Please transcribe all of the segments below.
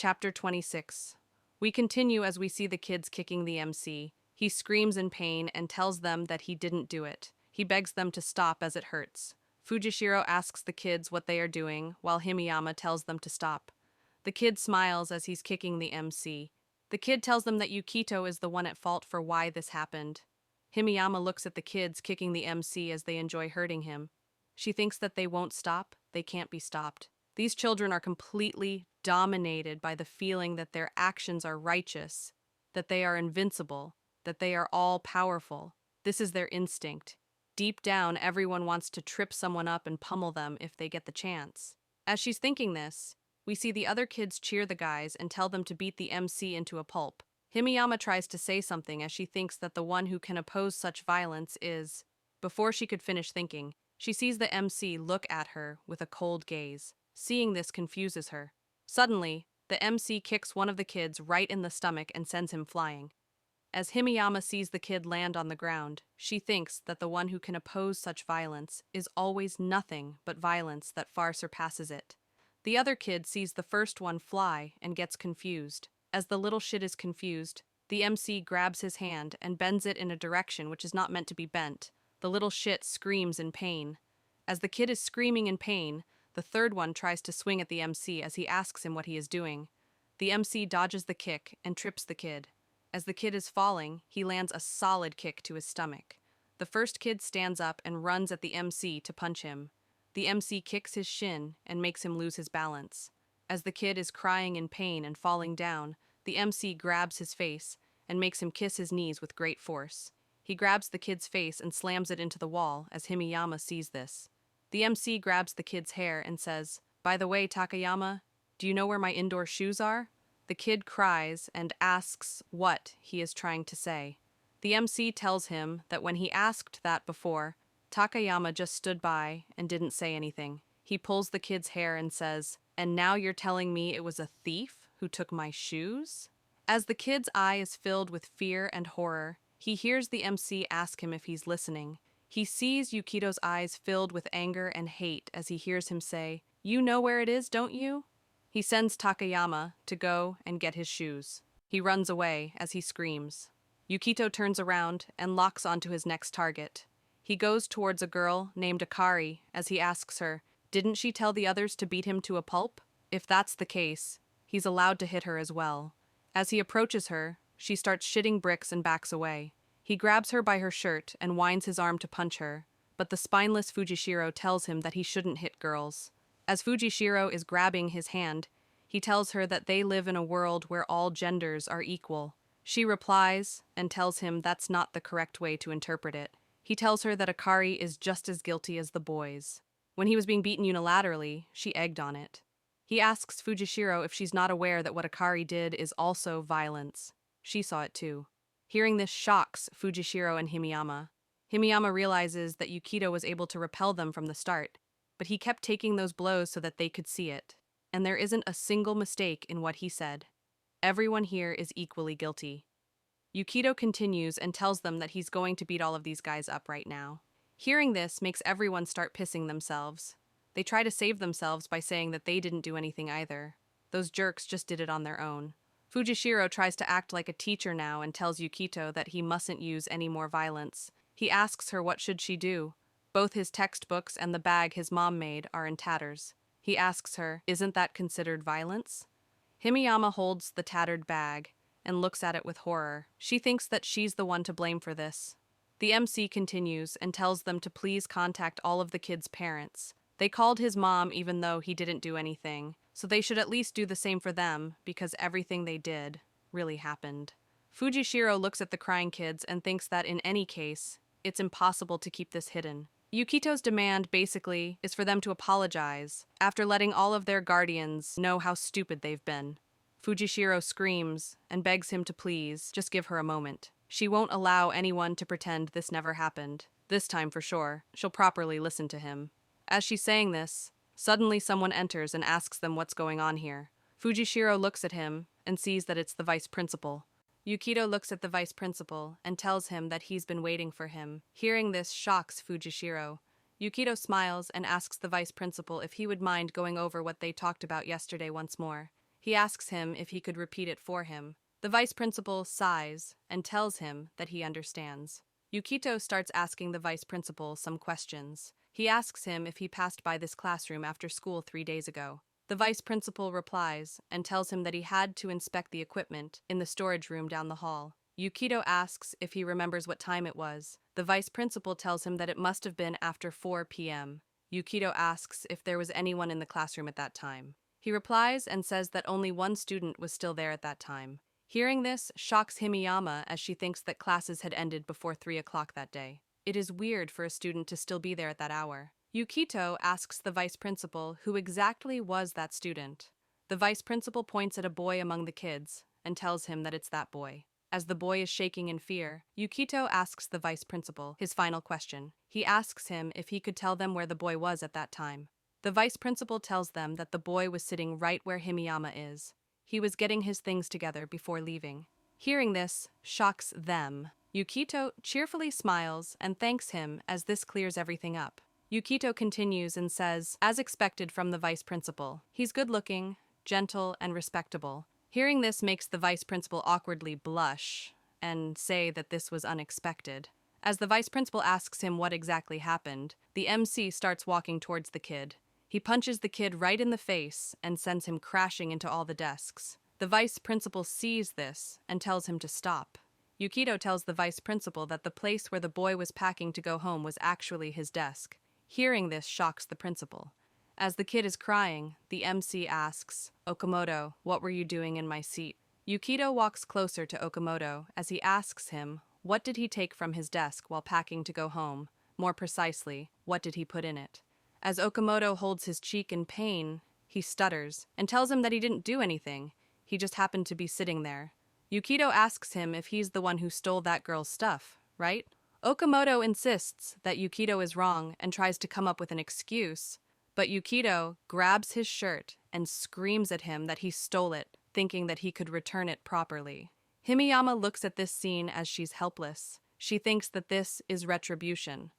Chapter 26. We continue as we see the kids kicking the MC. He screams in pain and tells them that he didn't do it. He begs them to stop as it hurts. Fujishiro asks the kids what they are doing, while Himiyama tells them to stop. The kid smiles as he's kicking the MC. The kid tells them that Yukito is the one at fault for why this happened. Himiyama looks at the kids kicking the MC as they enjoy hurting him. She thinks that they won't stop, they can't be stopped. These children are completely dominated by the feeling that their actions are righteous, that they are invincible, that they are all-powerful. This is their instinct. Deep down, everyone wants to trip someone up and pummel them if they get the chance. As she's thinking this, we see the other kids cheer the guys and tell them to beat the MC into a pulp. Himiyama tries to say something as she thinks that the one who can oppose such violence is... Before she could finish thinking, she sees the MC look at her with a cold gaze. Seeing this confuses her. Suddenly, the MC kicks one of the kids right in the stomach and sends him flying. As Himiyama sees the kid land on the ground, she thinks that the one who can oppose such violence is always nothing but violence that far surpasses it. The other kid sees the first one fly and gets confused. As the little shit is confused, the MC grabs his hand and bends it in a direction which is not meant to be bent. The little shit screams in pain. As the kid is screaming in pain, the third one tries to swing at the MC as he asks him what he is doing. The MC dodges the kick and trips the kid. As the kid is falling, he lands a solid kick to his stomach. The first kid stands up and runs at the MC to punch him. The MC kicks his shin and makes him lose his balance. As the kid is crying in pain and falling down, the MC grabs his face and makes him kiss his knees with great force. He grabs the kid's face and slams it into the wall as Himiyama sees this. The MC grabs the kid's hair and says, "By the way, Takayama, do you know where my indoor shoes are?" The kid cries and asks what he is trying to say. The MC tells him that when he asked that before, Takayama just stood by and didn't say anything. He pulls the kid's hair and says, "And now you're telling me it was a thief who took my shoes?" As the kid's eye is filled with fear and horror, he hears the MC ask him if he's listening. He sees Yukito's eyes filled with anger and hate as he hears him say, "You know where it is, don't you?" He sends Takayama to go and get his shoes. He runs away as he screams. Yukito turns around and locks onto his next target. He goes towards a girl named Akari as he asks her, "Didn't she tell the others to beat him to a pulp?" If that's the case, he's allowed to hit her as well. As he approaches her, she starts shitting bricks and backs away. He grabs her by her shirt and winds his arm to punch her, but the spineless Fujishiro tells him that he shouldn't hit girls. As Fujishiro is grabbing his hand, he tells her that they live in a world where all genders are equal. She replies and tells him that's not the correct way to interpret it. He tells her that Akari is just as guilty as the boys. When he was being beaten unilaterally, she egged on it. He asks Fujishiro if she's not aware that what Akari did is also violence. She saw it too. Hearing this shocks Fujishiro and Himiyama. Himiyama realizes that Yukito was able to repel them from the start, but he kept taking those blows so that they could see it. And there isn't a single mistake in what he said. Everyone here is equally guilty. Yukito continues and tells them that he's going to beat all of these guys up right now. Hearing this makes everyone start pissing themselves. They try to save themselves by saying that they didn't do anything either. Those jerks just did it on their own. Fujishiro tries to act like a teacher now and tells Yukito that he mustn't use any more violence. He asks her what should she do. Both his textbooks and the bag his mom made are in tatters. He asks her, "Isn't that considered violence?" Himiyama holds the tattered bag and looks at it with horror. She thinks that she's the one to blame for this. The MC continues and tells them to please contact all of the kids' parents. They called his mom even though he didn't do anything, so they should at least do the same for them because everything they did really happened. Fujishiro looks at the crying kids and thinks that in any case, it's impossible to keep this hidden. Yukito's demand, basically, is for them to apologize after letting all of their guardians know how stupid they've been. Fujishiro screams and begs him to please just give her a moment. She won't allow anyone to pretend this never happened. This time for sure, she'll properly listen to him. As she's saying this, suddenly someone enters and asks them what's going on here. Fujishiro looks at him and sees that it's the vice principal. Yukito looks at the vice principal and tells him that he's been waiting for him. Hearing this shocks Fujishiro. Yukito smiles and asks the vice principal if he would mind going over what they talked about yesterday once more. He asks him if he could repeat it for him. The vice principal sighs and tells him that he understands. Yukito starts asking the vice principal some questions. He asks him if he passed by this classroom after school 3 days ago. The vice principal replies and tells him that he had to inspect the equipment in the storage room down the hall. Yukito asks if he remembers what time it was. The vice principal tells him that it must have been after 4 p.m. Yukito asks if there was anyone in the classroom at that time. He replies and says that only one student was still there at that time. Hearing this shocks Himiyama as she thinks that classes had ended before 3 o'clock that day. It is weird for a student to still be there at that hour. Yukito asks the vice principal who exactly was that student. The vice principal points at a boy among the kids and tells him that it's that boy. As the boy is shaking in fear, Yukito asks the vice principal his final question. He asks him if he could tell them where the boy was at that time. The vice principal tells them that the boy was sitting right where Himiyama is. He was getting his things together before leaving. Hearing this shocks them. Yukito cheerfully smiles and thanks him as this clears everything up. Yukito continues and says, as expected from the vice principal, he's good-looking, gentle, and respectable. Hearing this makes the vice principal awkwardly blush and say that this was unexpected. As the vice principal asks him what exactly happened, the MC starts walking towards the kid. He punches the kid right in the face and sends him crashing into all the desks. The vice principal sees this and tells him to stop. Yukito tells the vice principal that the place where the boy was packing to go home was actually his desk. Hearing this shocks the principal. As the kid is crying, the MC asks, Okamoto, what were you doing in my seat? Yukito walks closer to Okamoto as he asks him, what did he take from his desk while packing to go home? More precisely, what did he put in it? As Okamoto holds his cheek in pain, he stutters and tells him that he didn't do anything. He just happened to be sitting there. Yukito asks him if he's the one who stole that girl's stuff, right? Okamoto insists that Yukito is wrong and tries to come up with an excuse, but Yukito grabs his shirt and screams at him that he stole it, thinking that he could return it properly. Himiyama looks at this scene as she's helpless. She thinks that this is retribution.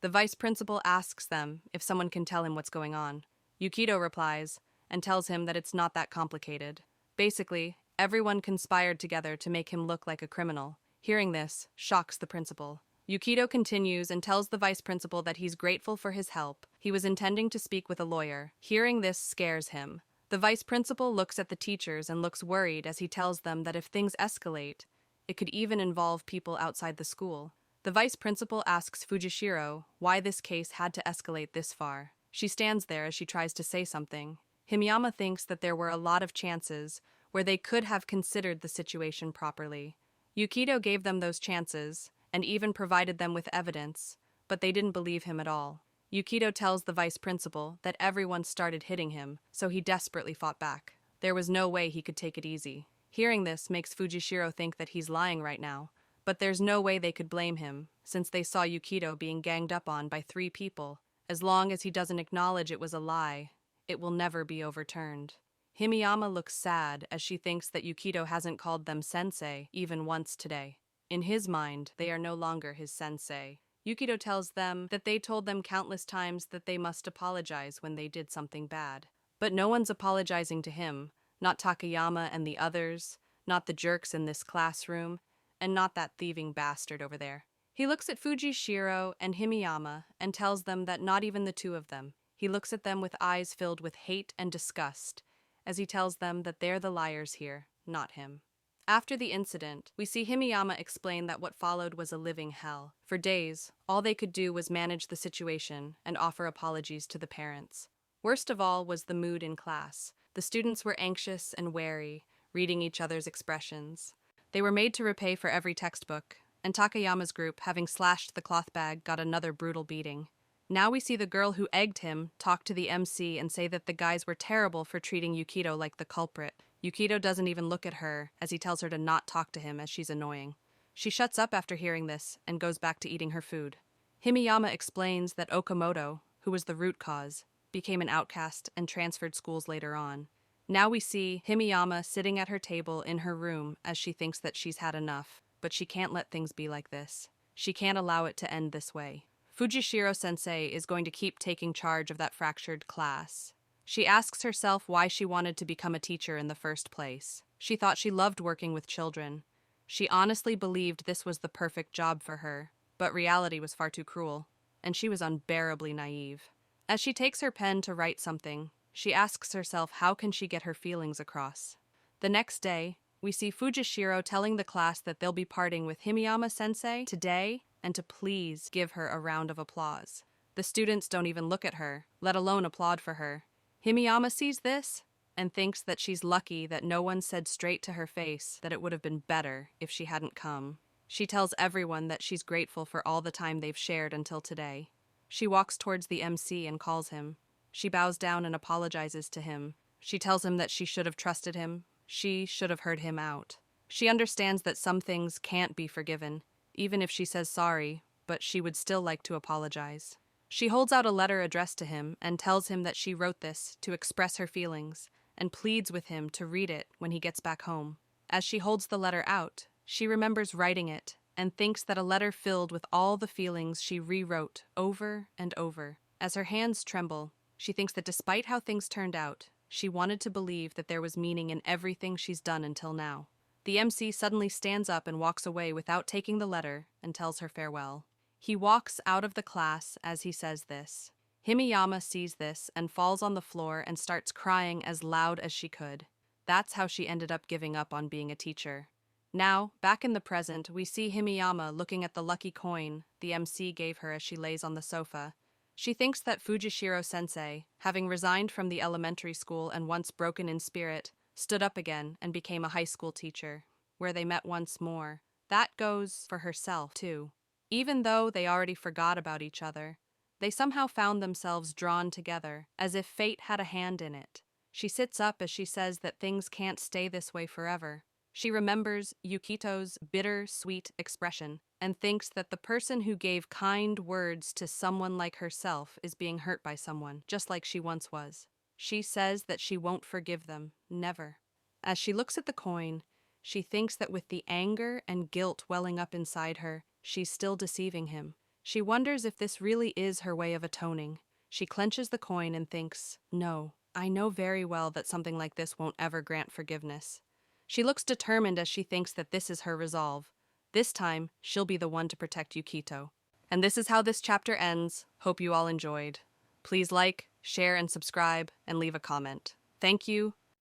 The vice principal asks them if someone can tell him what's going on. Yukito replies and tells him that it's not that complicated. Basically, everyone conspired together to make him look like a criminal. Hearing this shocks the principal. Yukito continues and tells the vice principal that he's grateful for his help. He was intending to speak with a lawyer. Hearing this scares him. The vice principal looks at the teachers and looks worried as he tells them that if things escalate, it could even involve people outside the school. The vice principal asks Fujishiro why this case had to escalate this far. She stands there as she tries to say something. Himiyama thinks that there were a lot of chances where they could have considered the situation properly. Yukito gave them those chances and even provided them with evidence, but they didn't believe him at all. Yukito tells the vice principal that everyone started hitting him, so he desperately fought back. There was no way he could take it easy. Hearing this makes Fujishiro think that he's lying right now, but there's no way they could blame him, since they saw Yukito being ganged up on by 3 people. As long as he doesn't acknowledge it was a lie, it will never be overturned. Himiyama looks sad as she thinks that Yukito hasn't called them sensei even once today. In his mind, they are no longer his sensei. Yukito tells them that they told them countless times that they must apologize when they did something bad. But no one's apologizing to him, not Takayama and the others, not the jerks in this classroom, and not that thieving bastard over there. He looks at Fujishiro and Himiyama and tells them that not even the 2 of them. He looks at them with eyes filled with hate and disgust, as he tells them that they're the liars here, not him. After the incident, we see Himiyama explain that what followed was a living hell. For days, all they could do was manage the situation and offer apologies to the parents. Worst of all was the mood in class. The students were anxious and wary, reading each other's expressions. They were made to repay for every textbook, and Takayama's group, having slashed the cloth bag, got another brutal beating. Now we see the girl who egged him talk to the MC and say that the guys were terrible for treating Yukito like the culprit. Yukito doesn't even look at her as he tells her to not talk to him as she's annoying. She shuts up after hearing this and goes back to eating her food. Himiyama explains that Okamoto, who was the root cause, became an outcast and transferred schools later on. Now we see Himiyama sitting at her table in her room as she thinks that she's had enough, but she can't let things be like this. She can't allow it to end this way. Fujishiro-sensei is going to keep taking charge of that fractured class. She asks herself why she wanted to become a teacher in the first place. She thought she loved working with children. She honestly believed this was the perfect job for her, but reality was far too cruel, and she was unbearably naive. As she takes her pen to write something, she asks herself how can she get her feelings across. The next day, we see Fujishiro telling the class that they'll be parting with Himiyama-sensei today and to please give her a round of applause. The students don't even look at her, let alone applaud for her. Himiyama sees this and thinks that she's lucky that no one said straight to her face that it would have been better if she hadn't come. She tells everyone that she's grateful for all the time they've shared until today. She walks towards the MC and calls him. She bows down and apologizes to him. She tells him that she should have trusted him. She should have heard him out. She understands that some things can't be forgiven, even if she says sorry, but she would still like to apologize. She holds out a letter addressed to him and tells him that she wrote this to express her feelings and pleads with him to read it when he gets back home. As she holds the letter out, she remembers writing it and thinks that a letter filled with all the feelings she rewrote over and over. As her hands tremble, she thinks that despite how things turned out, she wanted to believe that there was meaning in everything she's done until now. The MC suddenly stands up and walks away without taking the letter and tells her farewell. He walks out of the class as he says this. Himiyama sees this and falls on the floor and starts crying as loud as she could. That's how she ended up giving up on being a teacher. Now, back in the present, we see Himiyama looking at the lucky coin the MC gave her as she lays on the sofa. She thinks that Fujishiro-sensei, having resigned from the elementary school and once broken in spirit, stood up again and became a high school teacher, where they met once more. That goes for herself, too. Even though they already forgot about each other, they somehow found themselves drawn together, as if fate had a hand in it. She sits up as she says that things can't stay this way forever. She remembers Yukito's bitter, sweet expression and thinks that the person who gave kind words to someone like herself is being hurt by someone, just like she once was. She says that she won't forgive them, never. As she looks at the coin, she thinks that with the anger and guilt welling up inside her, she's still deceiving him. She wonders if this really is her way of atoning. She clenches the coin and thinks, no, I know very well that something like this won't ever grant forgiveness. She looks determined as she thinks that this is her resolve. This time, she'll be the one to protect Yukito. And this is how this chapter ends. Hope you all enjoyed. Please like, share, and subscribe, and leave a comment. Thank you,